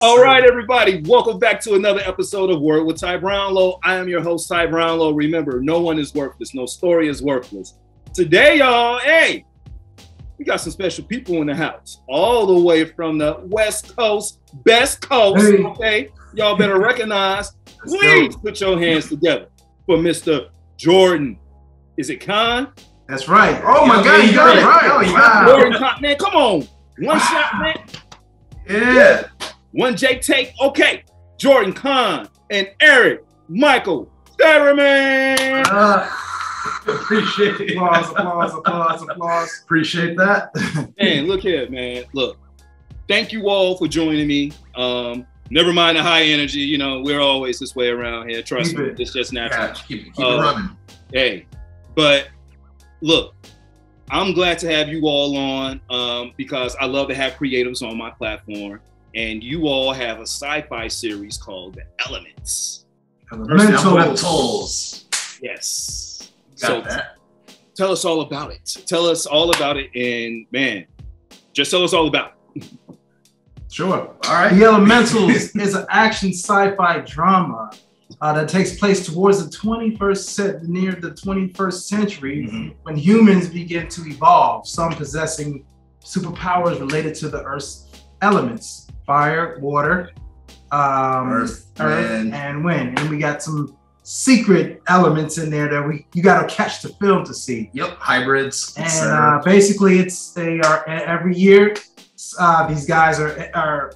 All right, everybody, welcome back to another episode of Word with Ty Brownlow. I am your host, Ty Brownlow. Remember, no one is worthless. No story is worthless. Today, y'all, hey, we got some special people in the house, all the way from the West Coast, best coast, okay? Y'all better recognize. Please put your hands together for Mr. Jordan. Is it Cann? That's right. Oh, my God, you got it right. Oh, wow. Jordan Cann, man, come on. One shot, man. Yeah. One J take. Okay. Jordan Cann and Eric Micheal Federman. Appreciate it. Applause. Appreciate that. Man, look here, man. Look, thank you all for joining me. Never mind the high energy. You know, we're always this way around here. Trust me, it's just natural. Yeah, keep it running. Hey, but look, I'm glad to have you all on because I love to have creatives on my platform. And you all have a sci-fi series called The Elements. Elementals. Yes. Got that. Tell us all about it. Tell us all about it. And man, just tell us all about it. Sure. All right. The Elementals is an action sci-fi drama that takes place towards near the 21st century when humans begin to evolve, some possessing superpowers related to the Earth's elements. Fire, water, earth, and wind. And we got some secret elements in there that you got to catch the film to see. Yep, hybrids. And basically, they are every year. These guys are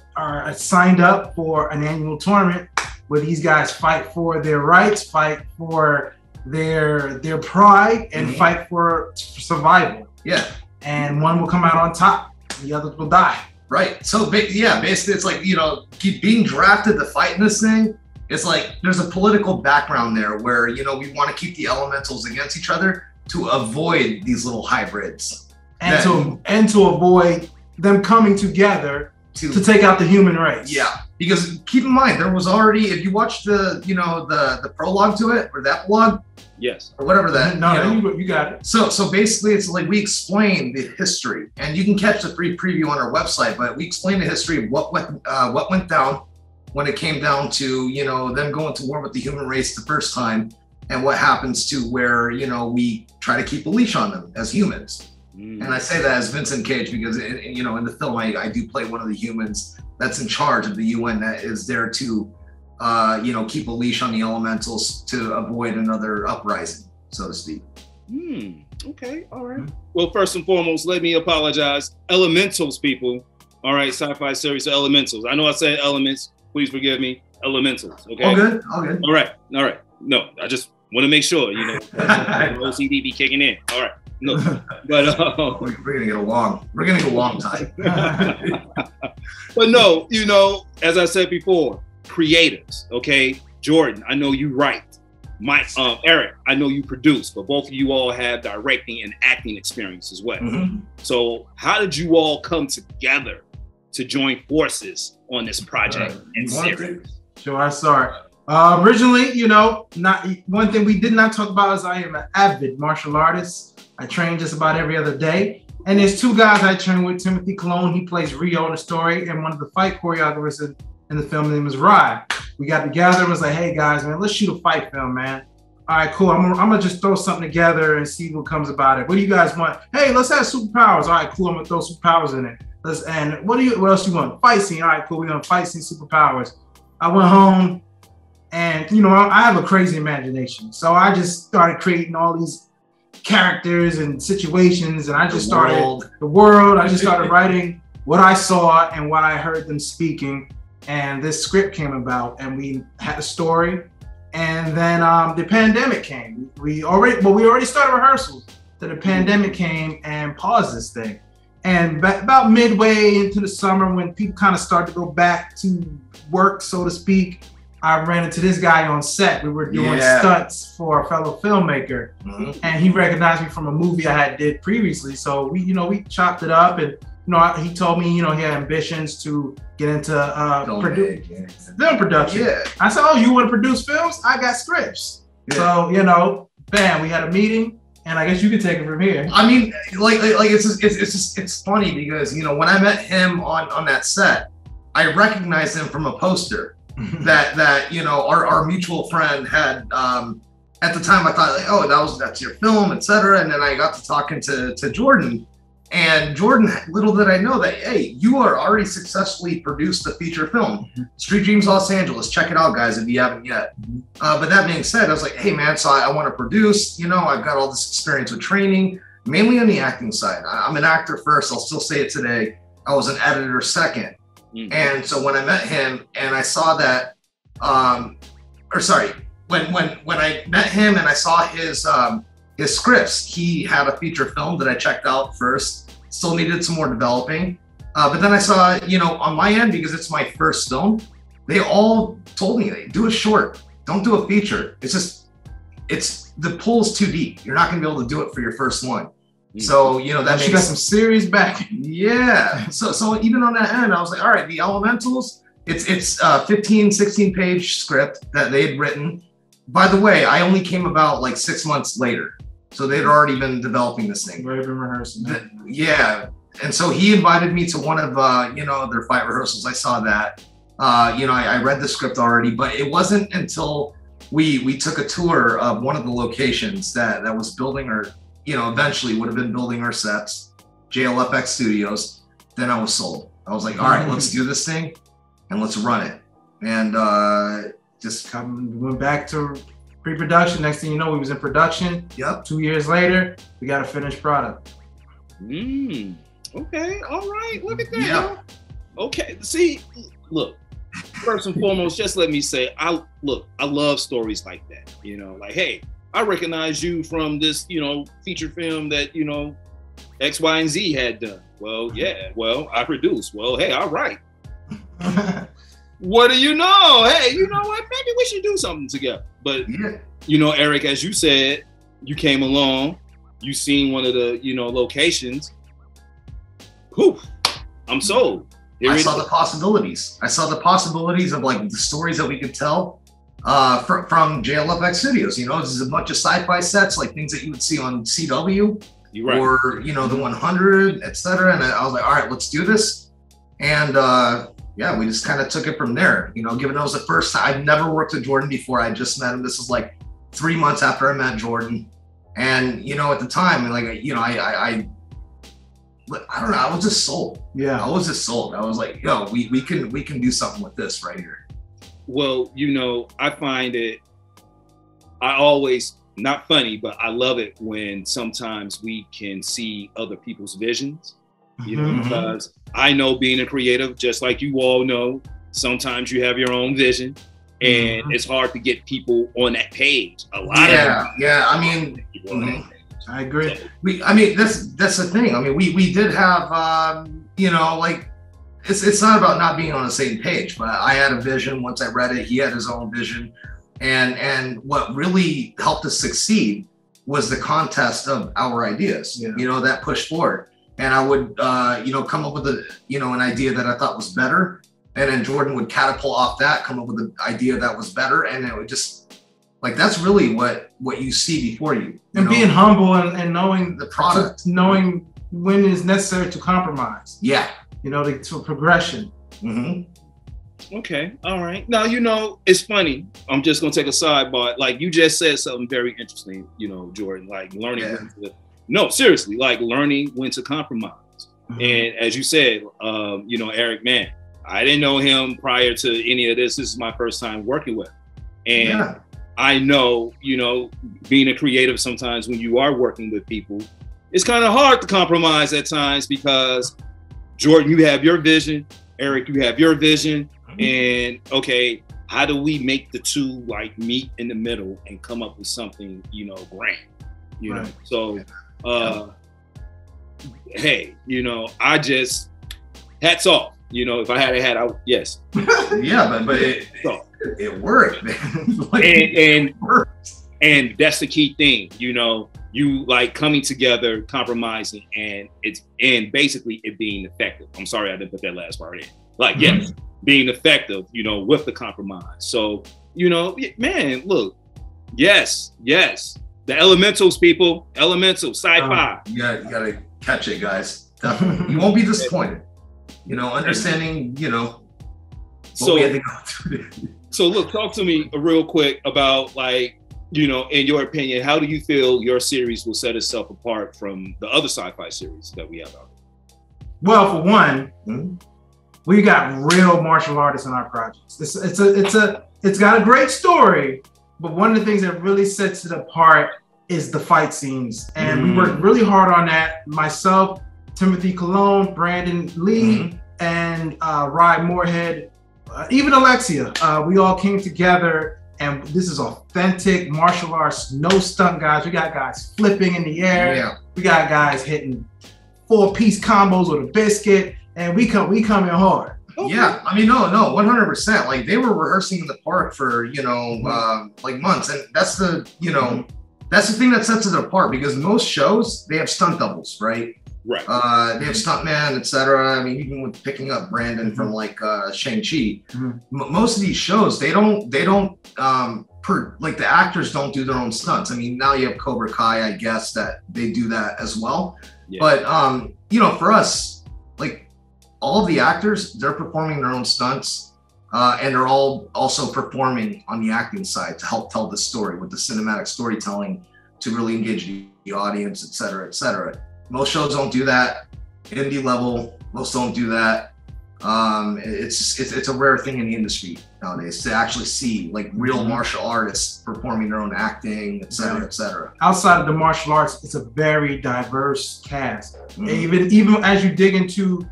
signed up for an annual tournament where these guys fight for their rights, fight for their pride, and fight for survival. Yeah. And one will come out on top, the others will die. Right. So yeah, basically it's like, you know, being drafted to fight in this thing, it's like there's a political background there where, you know, we want to keep the elementals against each other to avoid these little hybrids. And to avoid them coming together to take out the human race. Yeah. Because keep in mind, there was already, if you watch the prologue to it or that blog, yes, or whatever that. You got it. So basically, it's like we explain the history, and you can catch the free preview on our website. But we explain the history of what went down when it came down to, you know, them going to war with the human race the first time, and what happens to where, you know, we try to keep a leash on them as humans. And I say that as Vincent Cage because, you know, in the film I do play one of the humans that's in charge of the UN that is there to, you know, keep a leash on the elementals to avoid another uprising, so to speak. Okay, all right. Well, first and foremost, let me apologize. Elementals, people. All right, sci-fi series Elementals. I know I said elements. Please forgive me. Elementals, okay? All good. All right. No, I just want to make sure, you know, OCD be kicking in. All right. No, but we're gonna get along. We're gonna get along, Ty. But no, you know, as I said before, creatives. Okay, Jordan, I know you write. Eric, I know you produce, but both of you all have directing and acting experience as well. So, how did you all come together to join forces on this project and series? Sure, I start. Originally, you know, one thing we did not talk about is I am an avid martial artist. I train just about every other day. And there's two guys I train with, Timothy Cologne, he plays Rio in the story, and one of the fight choreographers in the film, his name is Rye. We got together and was like, hey guys, man, let's shoot a fight film, man. All right, cool. I'm gonna just throw something together and see what comes about it. What do you guys want? Hey, let's have superpowers. All right, cool. I'm gonna throw superpowers in it. And what else do you want? Fight scene. All right, cool. We're gonna fight scene superpowers. I went home and, you know, I have a crazy imagination. So I just started creating all these characters and situations, and I just started I just started writing what I saw and what I heard them speaking, and this script came about, and we had a story, and then the pandemic came. We already started rehearsals. Then the pandemic came and paused this thing, and about midway into the summer, when people kind of started to go back to work, so to speak, I ran into this guy on set. We were doing stunts for a fellow filmmaker, and he recognized me from a movie I did previously. So we chopped it up, and he told me, he had ambitions to get into film production. Yeah. I said, oh, you want to produce films? I got scripts. Yeah. So bam, we had a meeting, and I guess you can take it from here. I mean, it's funny because when I met him on that set, I recognized him from a poster that you know, our mutual friend had. At the time, I thought, like, oh, that's your film, etc. And then I got to talking to Jordan, and Jordan, little did I know that, hey, you are already successfully produced a feature film, Street Dreams Los Angeles. Check it out, guys, if you haven't yet. But that being said, I was like, hey, man, so I want to produce. You know, I've got all this experience with training, mainly on the acting side. I'm an actor first. I'll still say it today. I was an editor second. And so when I met him and I saw that, when I met him and I saw his scripts, he had a feature film that I checked out first. Still needed some more developing, but then I saw, you know, on my end, because it's my first film, they all told me, do a short, don't do a feature. It's the pool's too deep. You're not gonna be able to do it for your first one. So, you know, that she got some serious backing. Yeah. So even on that end, I was like, all right, the Elementals. It's a 15, 16 page script that they had written. By the way, I only came about like 6 months later. So they'd already been developing this thing. They've been rehearsing. Yeah. And so he invited me to one of, you know, their fight rehearsals. I saw that. You know, I read the script already, but it wasn't until we took a tour of one of the locations that was building our, you know, eventually would have been building our sets, JLFX Studios. Then I was sold. I was like, all right, let's do this thing and let's run it. And just went back to pre-production. Next thing you know, we was in production. Yep. 2 years later, we got a finished product. Okay. All right. Look at that. Yeah. Okay. See, look, first and foremost, just let me say, I love stories like that. You know, like, hey, I recognize you from this, you know, feature film that, you know, X, Y, and Z had done. Well, yeah. Well, I produced. Well, hey, all right. What do you know? Hey, you know what? Maybe we should do something together. But, you know, Eric, as you said, you came along, you seen one of the, you know, locations. Whew, I'm sold. I saw the possibilities. I saw the possibilities of like the stories that we could tell from JLFX Studios. You know, this is a bunch of sci-fi sets, like things that you would see on CW or, you know, the 100, etc. And I was like, all right, let's do this. And yeah, we just kind of took it from there. You know, given it was the first time, I'd never worked with Jordan before. I just met him. This was like 3 months after I met Jordan. And, you know, at the time, like, you know, I don't know, I was just sold. Yeah. I was just sold. I was like, yo, we can do something with this right here. Well, you know, I find it, I always, not funny, but I love it when sometimes we can see other people's visions, you know, because I know being a creative, just like you all know, sometimes you have your own vision and it's hard to get people on that page. A lot of them. Yeah. I mean, I agree. I mean, that's the thing. I mean, we did have, you know, like, it's not about not being on the same page, but I had a vision. Once I read it, he had his own vision. And what really helped us succeed was the contest of our ideas, you know, that pushed forward. And I would, you know, come up with an idea that I thought was better. And then Jordan would catapult off that, come up with an idea that was better. And it would just, like, that's really what you see before you. And being humble and knowing the product. Knowing when it's necessary to compromise. Yeah. You know, to progression. Okay, all right. Now, you know, it's funny. I'm just going to take a sidebar. Like, you just said something very interesting, you know, Jordan, like learning when to, no, seriously, like learning when to compromise. And as you said, you know, Eric, man, I didn't know him prior to any of this. This is my first time working with him. And I know, you know, being a creative, sometimes when you are working with people, it's kind of hard to compromise at times because Jordan, you have your vision. Eric, you have your vision. And okay, how do we make the two like meet in the middle and come up with something, you know, grand, you know? So, hey, you know, I just, hats off, you know, if I had a hat, yes. Yeah, but it worked, man. Like, and that's the key thing, you know, you like coming together, compromising, and basically it being effective. I'm sorry I didn't put that last part in. Like, yes, being effective, you know, with the compromise. So, you know, man, look, yes. The elementals, people, elementals, sci-fi. You gotta catch it, guys. Definitely. You won't be disappointed. You know, understanding, you know, So, so look, talk to me real quick about, like, you know, in your opinion, how do you feel your series will set itself apart from the other sci-fi series that we have out there? Well, for one, we got real martial artists in our projects. It's got a great story, but one of the things that really sets it apart is the fight scenes. And we worked really hard on that. Myself, Timothy Colon, Brandon Lee, and Rye Moorhead, even Alexia. We all came together, and this is authentic martial arts, no stunt guys. We got guys flipping in the air. Yeah. We got guys hitting 4-piece combos with a biscuit, and we come in hard. Okay. Yeah, I mean, no, 100%. Like, they were rehearsing in the park for, you know, like months, and that's the, you know, that's the thing that sets it apart, because most shows, they have stunt doubles, right? Right. They have stuntman, etc. I mean, even with picking up Brandon from like Shang-Chi, most of these shows, they don't like, the actors don't do their own stunts. I mean, now you have Cobra Kai, I guess, that they do that as well. Yeah. But you know, for us, like, all of the actors, they're performing their own stunts, and they're all also performing on the acting side to help tell the story with the cinematic storytelling to really engage the audience, etc., etc. Most shows don't do that. Indie level, most don't do that. It's a rare thing in the industry nowadays to actually see, like, real martial artists performing their own acting, etc., etc. Outside of the martial arts, it's a very diverse cast. Even as you dig into,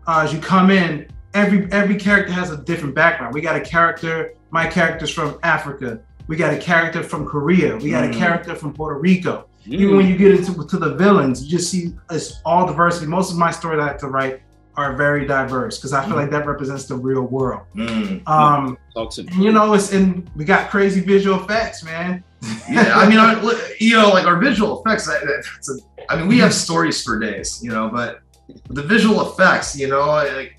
as you come in, every character has a different background. We got a character, my character's from Africa. We got a character from Korea. We got a character from Puerto Rico. Even when you get into the villains, you just see it's all diversity. Most of my stories I have to write are very diverse, because I feel like that represents the real world. And, you know, we got crazy visual effects, man. Yeah, I mean, you know, like, our visual effects, I mean, we have stories for days, you know, but the visual effects, you know, like,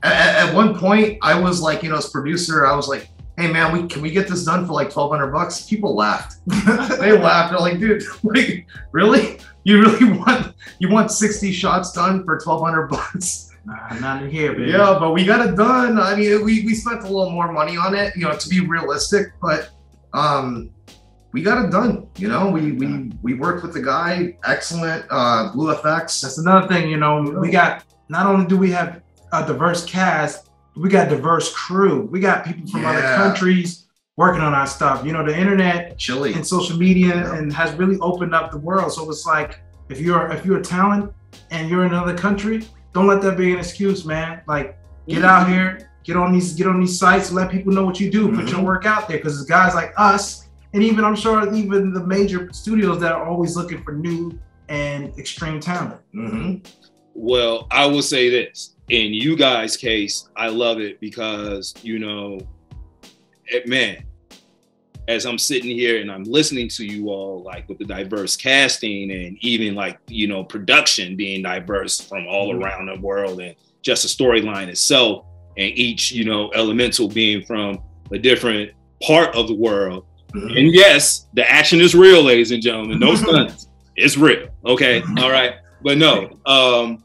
at one point I was like, you know, as producer, I was like, hey man, can we get this done for like $1,200? People laughed. They laughed. They're like, dude, like, really? You really want 60 shots done for $1,200? Nah, not in here, baby. Yeah, but we got it done. I mean, we spent a little more money on it, you know, to be realistic, but we got it done. You know, we worked with the guy. Excellent blue effects. That's another thing, you know. We got, not only do we have a diverse cast, we got diverse crew. We got people from other countries working on our stuff. You know, the internet and social media and has really opened up the world. So it's like, if you're a talent and you're in another country, don't let that be an excuse, man. Like, get out here, get on these sites, let people know what you do, put your work out there, because it's guys like us, and even, I'm sure, even the major studios that are always looking for new and extreme talent. Well, I will say this. In you guys' case, I love it because, you know, man, as I'm sitting here and I'm listening to you all, like, with the diverse casting and even, like, you know, production being diverse from all around the world, and just the storyline itself, and each, you know, elemental being from a different part of the world. And yes, the action is real, ladies and gentlemen. No stunts. It's real. Okay. All right. But no,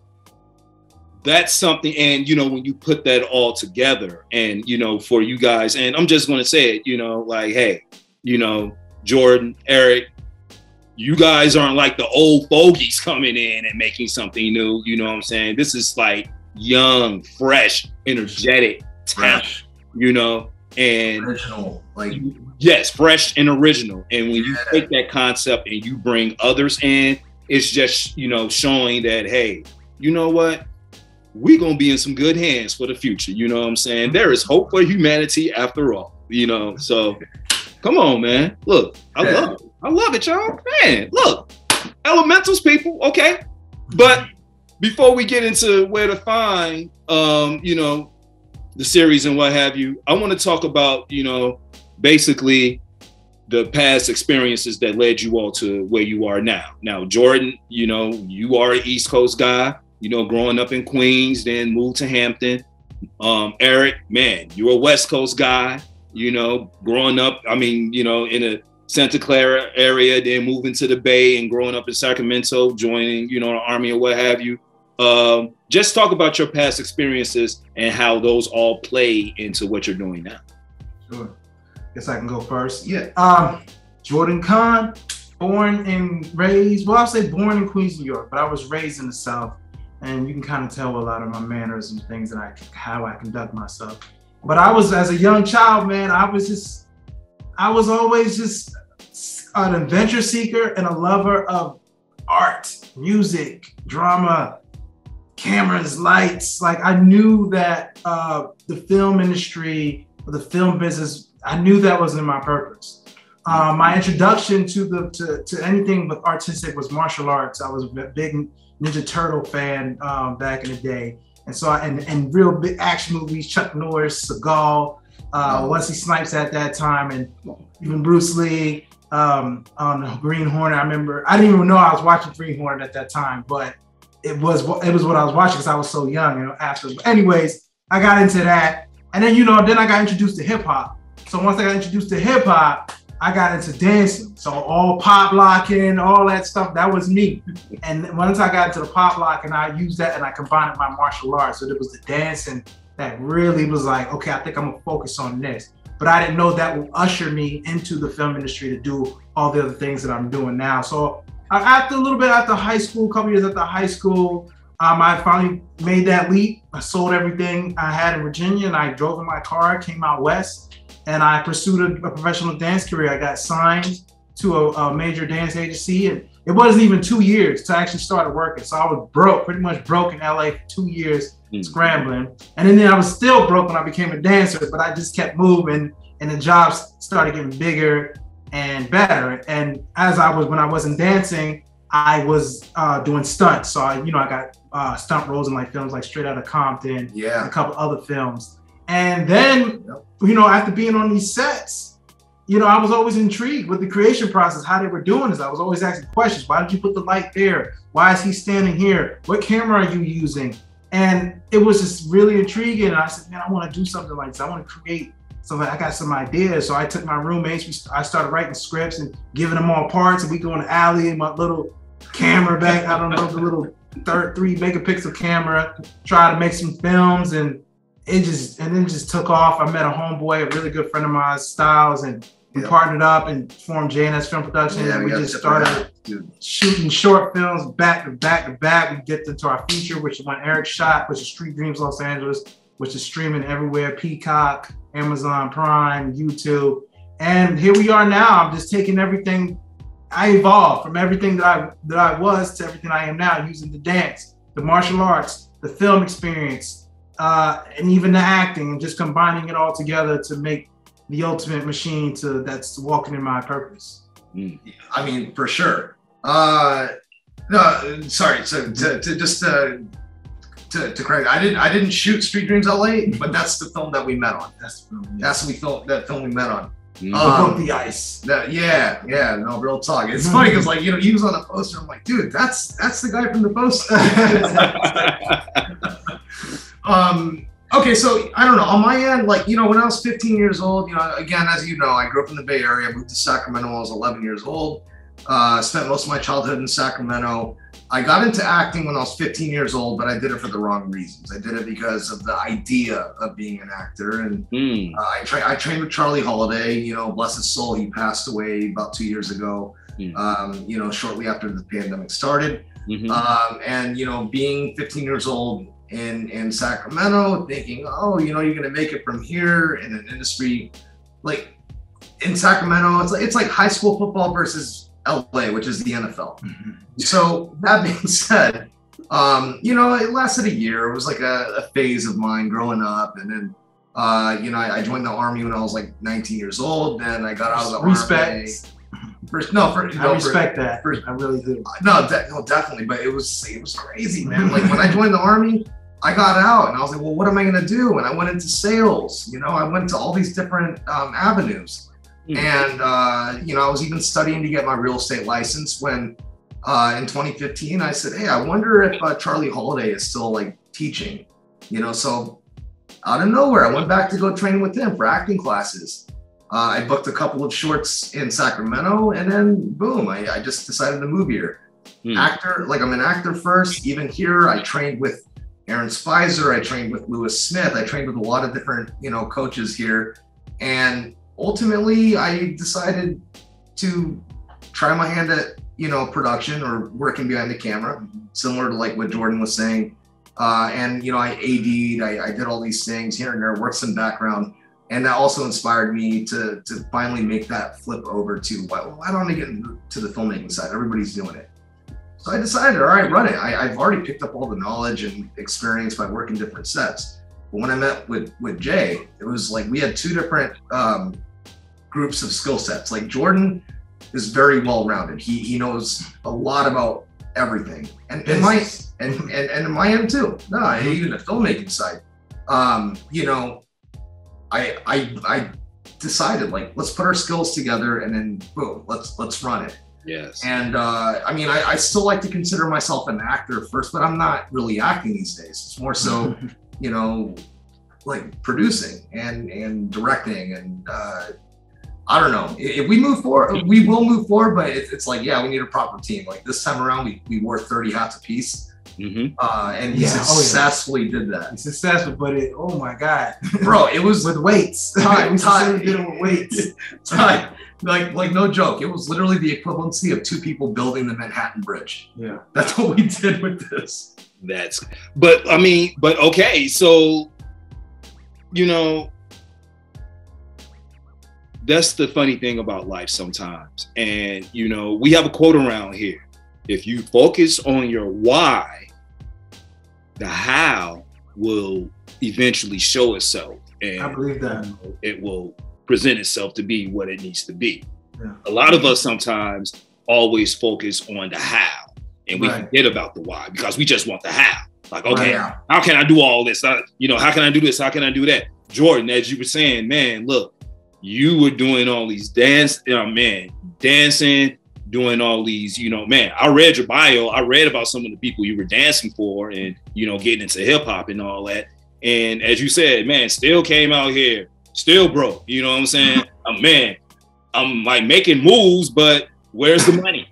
that's something. And, you know, when you put that all together, and, you know, for you guys, and I'm just going to say it, you know, like, hey, you know, Jordan, Eric, you guys aren't like the old fogies coming in and making something new. You know what I'm saying? This is like young, fresh, energetic talent, you know, and original, like, yes, fresh and original. And when you take that concept and you bring others in, it's just, you know, showing that, hey, you know what? We're going to be in some good hands for the future. You know what I'm saying? There is hope for humanity after all, you know? So come on, man. Look, I love it. I love it, y'all. Man, look, elementals, people. Okay. But before we get into where to find, you know, the series and what have you, I want to talk about, you know, basically the past experiences that led you all to where you are now. Now, Jordan, you know, you are an East Coast guy, you know, growing up in Queens, then moved to Hampton. Eric, man, you're a West Coast guy, you know, growing up, I mean, you know, in a Santa Clara area, then moving to the Bay and growing up in Sacramento, joining, you know, the Army or what have you. Just talk about your past experiences and how those all play into what you're doing now. Sure. Guess I can go first. Yeah. Jordan Cann, born and raised, well, I'll say born in Queens, New York, but I was raised in the South. And you can kind of tell a lot of my manners and things that how I conduct myself. But I was, as a young child, man, I was always just an adventure seeker and a lover of art, music, drama, cameras, lights. Like, I knew that the film industry, or the film business, I knew that wasn't my purpose. My introduction to anything with artistic was martial arts. I was a big Ninja Turtle fan back in the day. And so, and real big action movies, Chuck Norris, Seagal, Wesley Snipes at that time, and even Bruce Lee on Green Hornet. I remember, I didn't even know I was watching Green Hornet at that time, but it was what I was watching because I was so young, you know, after. But anyways, I got into that. And then, you know, then I got introduced to hip hop. So once I got introduced to hip hop, I got into dancing. So all pop locking, all that stuff, that was me. And once I got into the pop locking, I used that and I combined it with my martial arts. So there was the dancing that really was like, okay, I think I'm gonna focus on this. But I didn't know that would usher me into the film industry to do all the other things that I'm doing now. So after a little bit after high school, a couple years after high school, I finally made that leap. I sold everything I had in Virginia and I drove in my car, came out west. And I pursued a professional dance career. I got signed to a major dance agency, and it wasn't even 2 years to actually start working. So I was broke, pretty much broke in LA for 2 years, scrambling. And then I was still broke when I became a dancer, but I just kept moving, and the jobs started getting bigger and better. And when I wasn't dancing, I was doing stunts. So I got stunt roles in like films like Straight Outta Compton, and a couple other films. And then, you know, after being on these sets, you know, I was always intrigued with the creation process, how they were doing this. I was always asking questions. Why did you put the light there? Why is he standing here? What camera are you using? And it was just really intriguing. And I said, man, I want to do something like this. I want to create something. I got some ideas. So I took my roommates, I started writing scripts and giving them all parts. And we go in the alley in my little camera bag, I don't know, the little 3 megapixel camera, try to make some films, and it just took off. I met a homeboy, a really good friend of mine, Styles, and we partnered up and formed JNS Film Productions. And we just started shooting short films back to back to back. We get into our feature, which is one Eric shot, which is Street Dreams Los Angeles, which is streaming everywhere, Peacock, Amazon Prime, YouTube. And here we are now. I'm just taking everything. I evolved from everything that I was to everything I am now, using the dance, the martial arts, the film experience, and even the acting, and just combining it all together to make the ultimate machine that's walking in my purpose. I mean, for sure. No, sorry. So to correct, I didn't shoot Street Dreams LA, but that's the film that we met on. That's the film we met on. Broke the ice. No, real talk. It's funny because, like, you know, he was on the poster. I'm like, dude, that's the guy from the poster. Okay, so I don't know. On my end, like, you know, when I was 15 years old, you know, again, as you know, I grew up in the Bay Area. I moved to Sacramento when I was 11 years old. Spent most of my childhood in Sacramento. I got into acting when I was 15 years old, but I did it for the wrong reasons. I did it because of the idea of being an actor. And I trained with Charlie Holiday, you know, bless his soul. He passed away about 2 years ago, you know, shortly after the pandemic started. And, you know, being 15 years old in Sacramento, thinking, oh, you know, you're going to make it from here in an industry like in Sacramento. It's like high school football versus LA, which is the NFL. So that being said, you know, it lasted a year. It was like a phase of mine growing up. And then, you know, I joined the Army when I was like 19 years old. Then I got out of the Army. I respect that. I really do. No, definitely. But it was crazy, man. Like when I joined the Army, I got out and I was like, well, what am I going to do? And I went into sales. You know, I went to all these different avenues. And, you know, I was even studying to get my real estate license when in 2015, I said, hey, I wonder if Charlie Holiday is still like teaching, you know? So out of nowhere, I went back to go train with him for acting classes. I booked a couple of shorts in Sacramento, and then boom, I just decided to move here. actor. Like I'm an actor first. Even here, I trained with Aaron Spicer. I trained with Lewis Smith. I trained with a lot of different, coaches here. And ultimately, I decided to try my hand at, production or working behind the camera, similar to like what Jordan was saying. And, I AD'd, I did all these things here and there, worked some background. And that also inspired me to finally make that flip over to, why don't I get into the filmmaking side? Everybody's doing it. So I decided, all right, run it. I've already picked up all the knowledge and experience by working different sets. But when I met with Jay, it was like we had two different groups of skill sets. Like Jordan is very well-rounded. He knows a lot about everything. And my end too. No, even the filmmaking side. I decided like, let's put our skills together and then boom, let's run it. Yes. And I still like to consider myself an actor first, but I'm not really acting these days. It's more so, like producing and directing. And I don't know, if we move forward, we will move forward, but it's like, yeah, we need a proper team. Like this time around, we wore 30 hats a piece. And he successfully did that. He's successful, but oh my God. Bro, it was with weights. We did it with weights. Like no joke. It was literally the equivalency of two people building the Manhattan Bridge. Yeah. That's what we did with this. But okay, so that's the funny thing about life sometimes. And we have a quote around here. If you focus on your why, the how will eventually show itself. And I believe that. It will present itself to be what it needs to be. Yeah. A lot of us sometimes always focus on the how, and we forget about the why because we just want the how. Like, okay, how can I do all this? How can I do this? How can I do that? Jordan, as you were saying, man, look, you were doing all these dancing, doing all these, man, I read your bio. I read about some of the people you were dancing for and, getting into hip hop and all that. And as you said, man, still came out here, still broke. You know what I'm saying? I'm like making moves, but where's the money?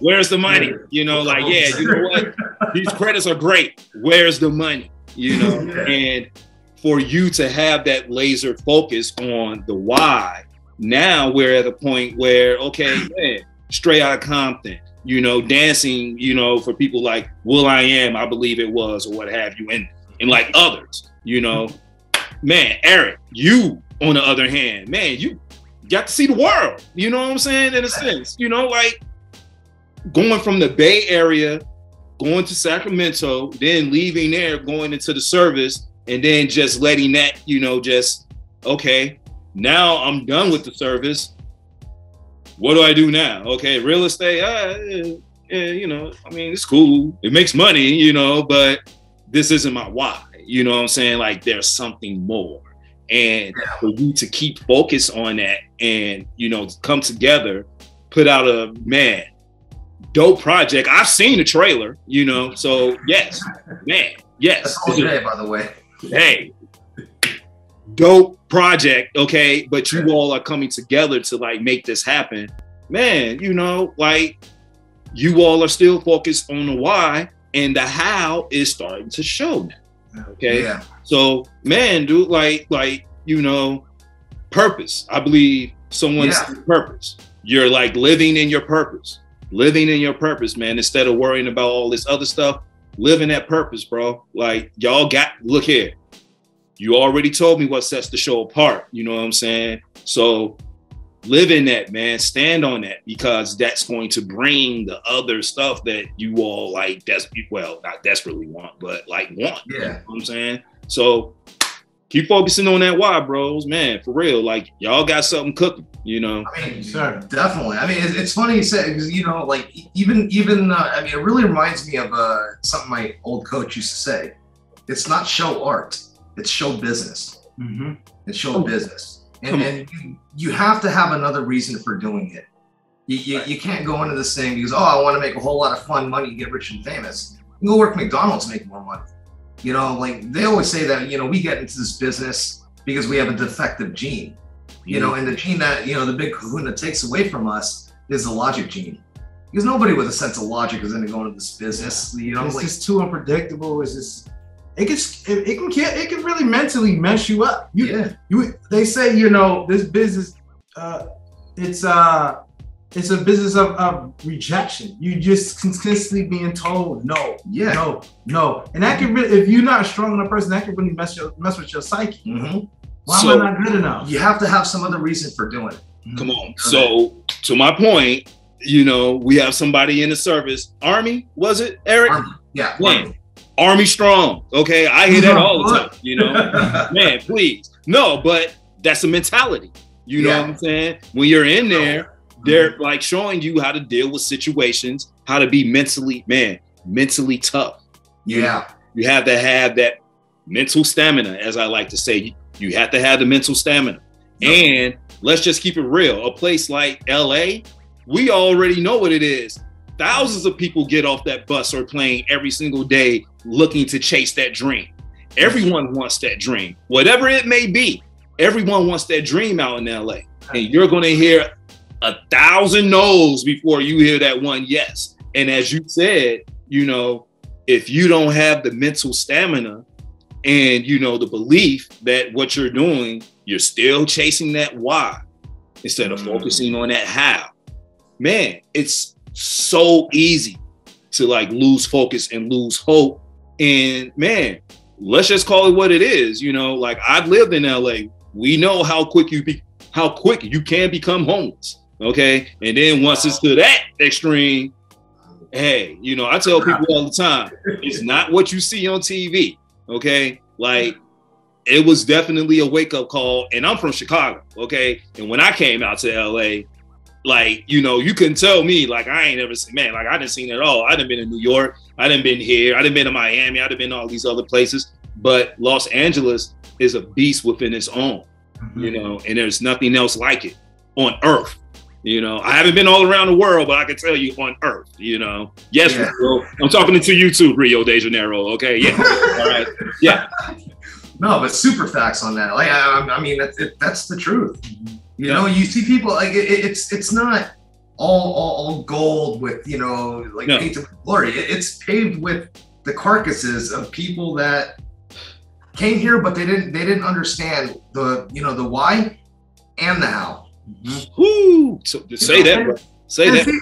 Where's the money? You know what? These credits are great. Where's the money? And for you to have that laser focus on the why, now we're at a point where, okay, man, straight out of Compton, dancing, for people like will.i.am, I believe it was, or what have you, and like others, man, Eric, you, on the other hand, man, you got to see the world, you know what I'm saying, in a sense, like going from the Bay Area, going to Sacramento, then leaving there, going into the service, and then just letting that, okay, now I'm done with the service. What do I do now? Okay, real estate, it's cool. It makes money, but this isn't my why. You know what I'm saying? Like there's something more. And for you to keep focus on that and, come together, put out a, dope project. I've seen the trailer, so yes, man, yes. That's all day, by the way. Hey, dope project, okay, but you all are coming together to like make this happen, man. Like you all are still focused on the why, and the how is starting to show now. Okay, so man, dude, like purpose. I believe someone's purpose. You're like living in your purpose, man. Instead of worrying about all this other stuff, living that purpose, bro. Like y'all look here. You already told me what sets the show apart. You know what I'm saying? So live in that, man. Stand on that, because that's going to bring the other stuff that you all like, not desperately want, but like want. Yeah. You know what I'm saying? So keep focusing on that why, bros, man, for real. Like y'all got something cooking, I mean, definitely. I mean, it's funny you said, because, like even it really reminds me of something my old coach used to say. It's not show art. It's show business. Mm-hmm. It's show business. And you have to have another reason for doing it. You can't go into this thing because, I want to make a whole lot of fun money, get rich and famous. You go work at McDonald's, make more money. Like they always say that, we get into this business because we have a defective gene. And the gene that, the big kahuna takes away from us is the logic gene. Because nobody with a sense of logic is going to go into this business. You know, it's just too unpredictable. It's just it can really mentally mess you up. They say, you know, this business, it's a business of rejection. You just consistently being told no, no, and that can really, if you're not a strong enough person, that can really mess with your psyche. Why am I not good enough? You have to have some other reason for doing it. Come on. So to my point, you know, we have somebody in the service. Army, was it, Eric? Army. Yeah. Army strong. Okay. I hear that all the time, you know. Man, please. No, but that's a mentality. You know what I'm saying? When you're in there, they're like showing you how to deal with situations, how to be mentally tough. Yeah. You have to have that mental stamina, as I like to say. You have to have the mental stamina. And let's just keep it real. A place like LA, we already know what it is. Thousands of people get off that bus or plane every single day looking to chase that dream. Everyone wants that dream, whatever it may be. Everyone wants that dream out in LA. And you're going to hear 1,000 no's before you hear that one yes. And as you said, you know, if you don't have the mental stamina and, you know, the belief that what you're doing, you're still chasing that why instead of focusing on that how. Man, it's so easy to like lose focus and lose hope. And man, let's just call it what it is. You know, like I've lived in LA. We know how quick you can become homeless. Okay. And then once it's to that extreme, hey, you know, I tell people all the time, it's not what you see on TV. Okay. Like it was definitely a wake up call. And I'm from Chicago. Okay. And when I came out to LA, like, you know, you couldn't tell me, like, I ain't ever seen, man, like, I didn't seen it all. I done been in New York. I done been here. I done been to Miami. I done been to all these other places. But Los Angeles is a beast within its own, you know, and there's nothing else like it on earth. You know, I haven't been all around the world, but I can tell you on earth, you know. Yes, Rio, I'm talking to you too, Rio de Janeiro, okay? Yeah, all right, yeah. No, but super facts on that. Like, I mean, that's the truth. You know, you see people like it's not all gold with, you know, like painted with glory. It's paved with the carcasses of people that came here, but they didn't understand the, you know, the why and the how. Woo! So say that, bro. Say that. See,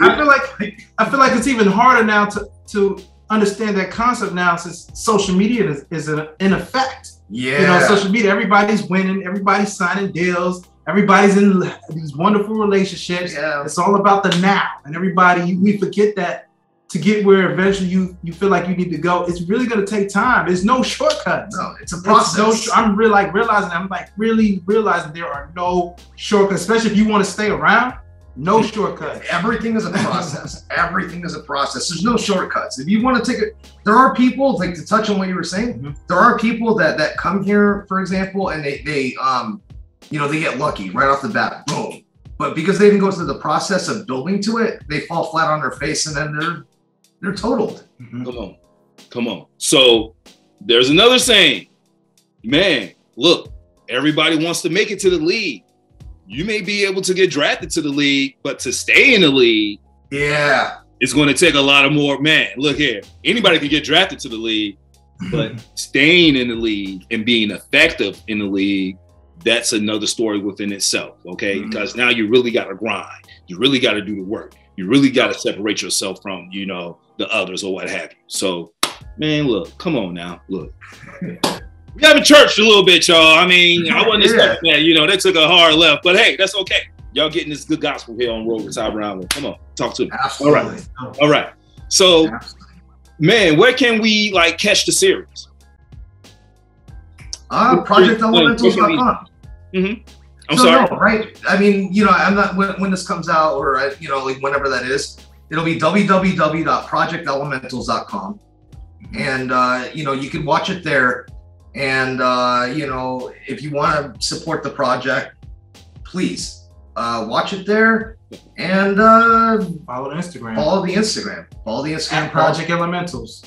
I feel like it's even harder now to understand that concept now, since social media is in effect. Yeah. You know, social media, everybody's winning, everybody's signing deals. Everybody's in these wonderful relationships. Yeah. It's all about the now. And we forget that to get where eventually you feel like you need to go, it's really going to take time. There's no shortcuts. No, it's a process. I'm really realizing there are no shortcuts, especially if you want to stay around. No shortcuts. Everything is a process. Everything is a process. There's no shortcuts. If you want to take it, there are people, like, to touch on what you were saying, there are people that come here, for example, and they you know, they get lucky right off the bat, boom. But because they didn't go through the process of building to it, they fall flat on their face and then they're totaled. Come on. So there's another saying, man, look, everybody wants to make it to the league. You may be able to get drafted to the league, but to stay in the league, it's going to take a lot of more. Man, look here, anybody can get drafted to the league, but staying in the league and being effective in the league, that's another story within itself, okay? Because now you really got to grind. You really got to do the work. You really got to separate yourself from, you know, the others or what have you. So, man, look, come on now, look. We haven't churched a little bit, y'all. I mean, I wasn't expecting that. You know, they took a hard left, but hey, that's okay. Y'all getting this good gospel here on Road with Ty Brownlow. Come on, talk to me. Absolutely. All right. So, man, where can we like catch the series? ProjectElementals.com. I'm sorry. No, right? I mean, you know, I'm not when this comes out, or you know, like whenever that is, it'll be www.projectelementals.com, and you know, you can watch it there. And you know, if you want to support the project, please watch it there and follow the Instagram. Follow the Instagram. At Project Elementals.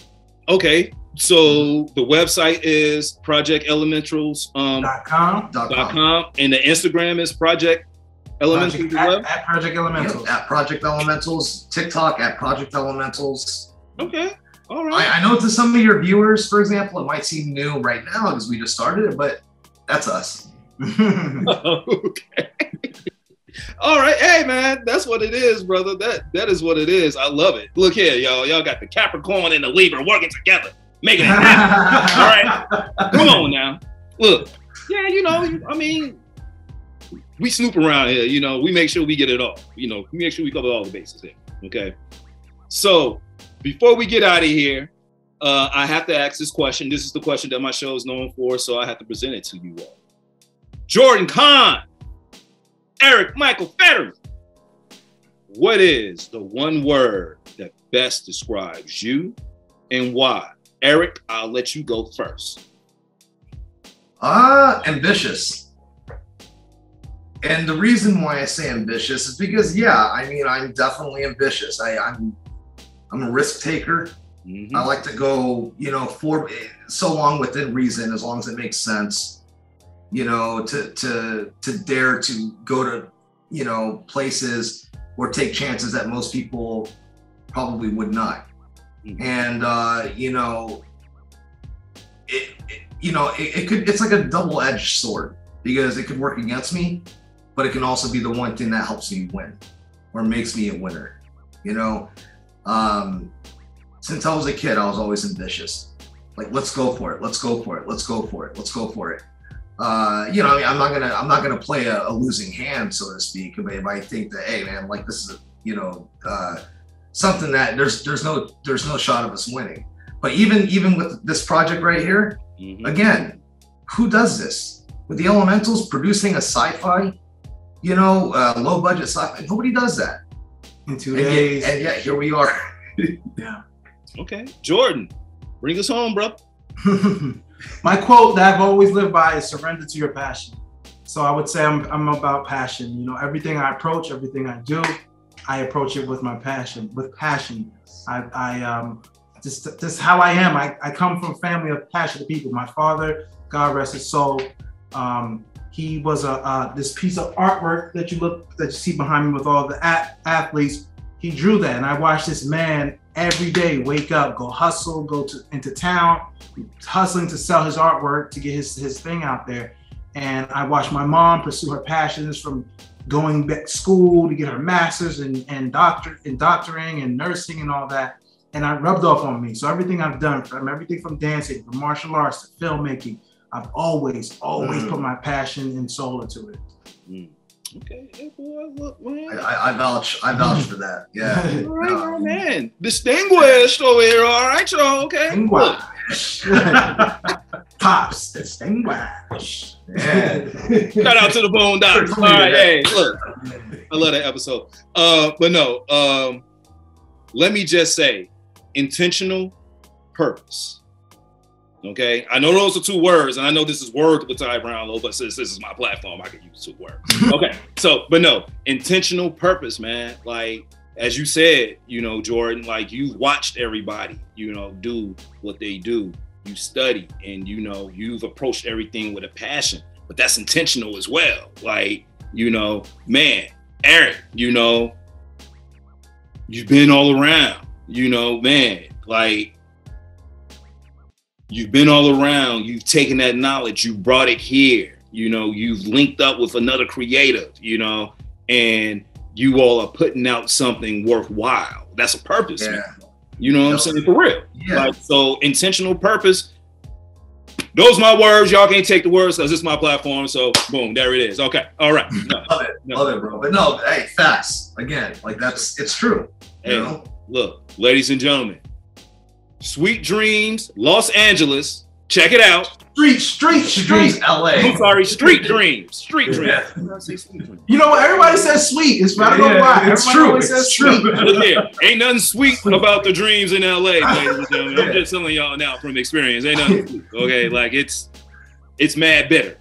Okay. So the website is projectelementals.com. .com. And the Instagram is Project Elementals at Project Elementals. Yep, at Project Elementals. TikTok at Project Elementals. Okay. All right. I know to some of your viewers, for example, it might seem new right now because we just started it, but that's us. Okay. All right. Hey, man, that's what it is, brother. That is what it is. I love it. Look here, y'all. Y'all got the Capricorn and the Libra working together, making it happen. All right. Come on now. Look. Yeah, you know, I mean, we snoop around here. You know, we make sure we get it all. You know, we make sure we cover all the bases here. Okay. So before we get out of here, I have to ask this question. This is the question that my show is known for, so I have to present it to you all. Jordan Cann, Eric Michael Federman, what is the one word that best describes you and why? Eric, I'll let you go first. Ambitious. And the reason why I say ambitious is because, yeah, I mean, I'm definitely ambitious. I'm a risk taker. Mm-hmm. I like to go, you know, for so long within reason, as long as it makes sense, you know, to dare to go to, you know, places or take chances that most people probably would not. Mm-hmm. And, you know, it's like a double-edged sword because it could work against me, but it can also be the one thing that helps me win or makes me a winner. You know, since I was a kid, I was always ambitious. Like, let's go for it. Let's go for it. Let's go for it. Let's go for it. You know, I mean, I'm not gonna play a losing hand, so to speak. If I think that, hey, man, like this is, you know, something that there's no shot of us winning. But even with this project right here, mm-hmm. Again, who does this? With the Elementals producing a sci-fi, you know, low budget sci-fi, nobody does that. In 2 days. And yet here we are. Yeah. Okay. Jordan, bring us home, bro. My quote that I've always lived by is surrender to your passion. So I would say I'm about passion. You know, everything I approach, everything I do, I approach it with my passion, with passion. Just how I am. I come from a family of passionate people. My father, God rest his soul, he was this piece of artwork that you see behind me with all the athletes. He drew that, and I watched this man every day wake up, go hustle, into town, hustling to sell his artwork to get his thing out there. And I watched my mom pursue her passions from going back to school to get her master's and doctoring and nursing and all that. And I rubbed off on me. So everything I've done, from everything from dancing, from martial arts to filmmaking, I've always put my passion and soul into it. Mm. Okay, yeah, boy, look, man. I vouch for that. Yeah. All right, man. Distinguished over here. All right, y'all. Okay. Distinguished. Pops, distinguished. Yeah. Shout out to the Boondocks. All right, hey, look. I love that episode. But no, let me just say, intentional purpose. Okay, I know those are two words, and I know this is word with Ty Brownlow, but since this is my platform, I can use two words. Okay, so, but no, intentional purpose, man. Like, as you said, you know, Jordan, like you've watched everybody, you know, do what they do. You study, and you know, you've approached everything with a passion, but that's intentional as well. Like, you know, man, Eric, you know, you've been all around, you know, man, like, you've been all around, you've taken that knowledge, you brought it here, you know, you've linked up with another creative, you know, and you all are putting out something worthwhile. That's a purpose, yeah. Man. You know what I'm saying? For real. Yeah. Like, so intentional purpose, those are my words. Y'all can't take the words because it's my platform. So boom, there it is. Okay. All right. No. Love it, bro. But no, hey, facts. Again, like it's true. Hey, you know? Look, ladies and gentlemen, Sweet Dreams, Los Angeles. Check it out. Street, LA. I'm sorry, Street Dreams. Street Dreams. Yeah. You know what? Everybody says sweet. It's not gonna lie. It's true. It's true. Yeah, ain't nothing sweet about the dreams in LA, ladies and gentlemen. I'm just telling y'all now from experience. Ain't nothing sweet. Okay, like it's mad bitter.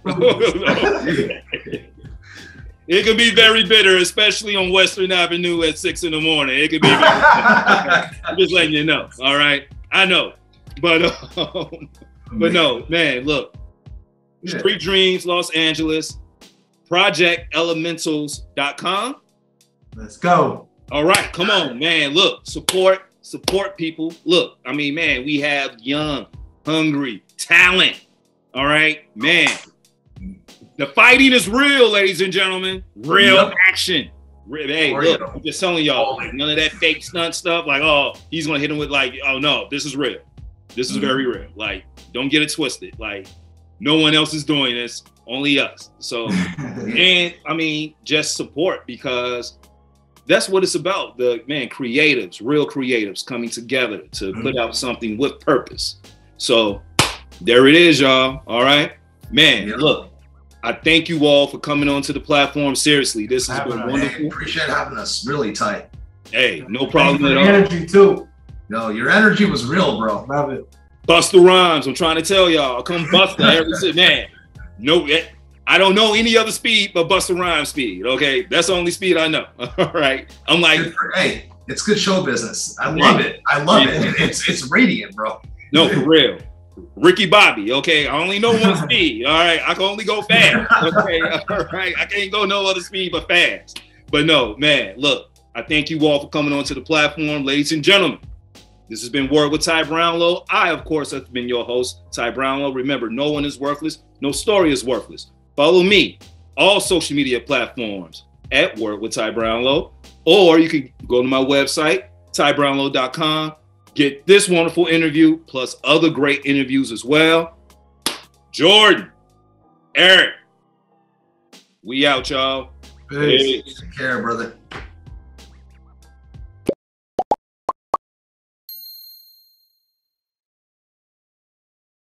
It can be very bitter, especially on Western Avenue at 6 a.m. It could be. I'm just letting you know. All right, I know, but no, man. Look, Street Dreams, Los Angeles. projectelementals.com. Let's go. All right, come on, man. Look, support people. Look, I mean, man, we have young, hungry talent. All right, man. The fighting is real, ladies and gentlemen. Real action. Hey, look, I'm just telling y'all, like, none of that fake stunt stuff. Like, oh, he's gonna hit him with like, oh no, this is real. This is very real. Like, don't get it twisted. Like, no one else is doing this, only us. So, and I mean, just support, because that's what it's about. The creatives, real creatives coming together to put out something with purpose. So there it is, y'all. All right, man. Look, I thank you all for coming onto the platform. Seriously, this has been wonderful. Hey, appreciate having us. Really tight. Hey, no problem at all. Energy too. No, your energy was real, bro. Love it. Busta Rhymes, I'm trying to tell y'all. Come Busta every man. No, I don't know any other speed but Busta Rhymes speed. Okay, that's the only speed I know. All right, I'm like, hey, it's good show business. I love it. I love it. It's radiant, bro. No, for real. Ricky Bobby, okay? I only know one speed, all right? I can only go fast, okay? All right? I can't go no other speed but fast. But no, man, look, I thank you all for coming onto the platform. Ladies and gentlemen, this has been Word with Ty Brownlow. I, of course, have been your host, Ty Brownlow. Remember, no one is worthless. No story is worthless. Follow me, all social media platforms, at Word with Ty Brownlow. Or you can go to my website, tybrownlow.com. Get this wonderful interview, plus other great interviews as well. Jordan, Eric, we out, y'all. Peace. Take care, brother.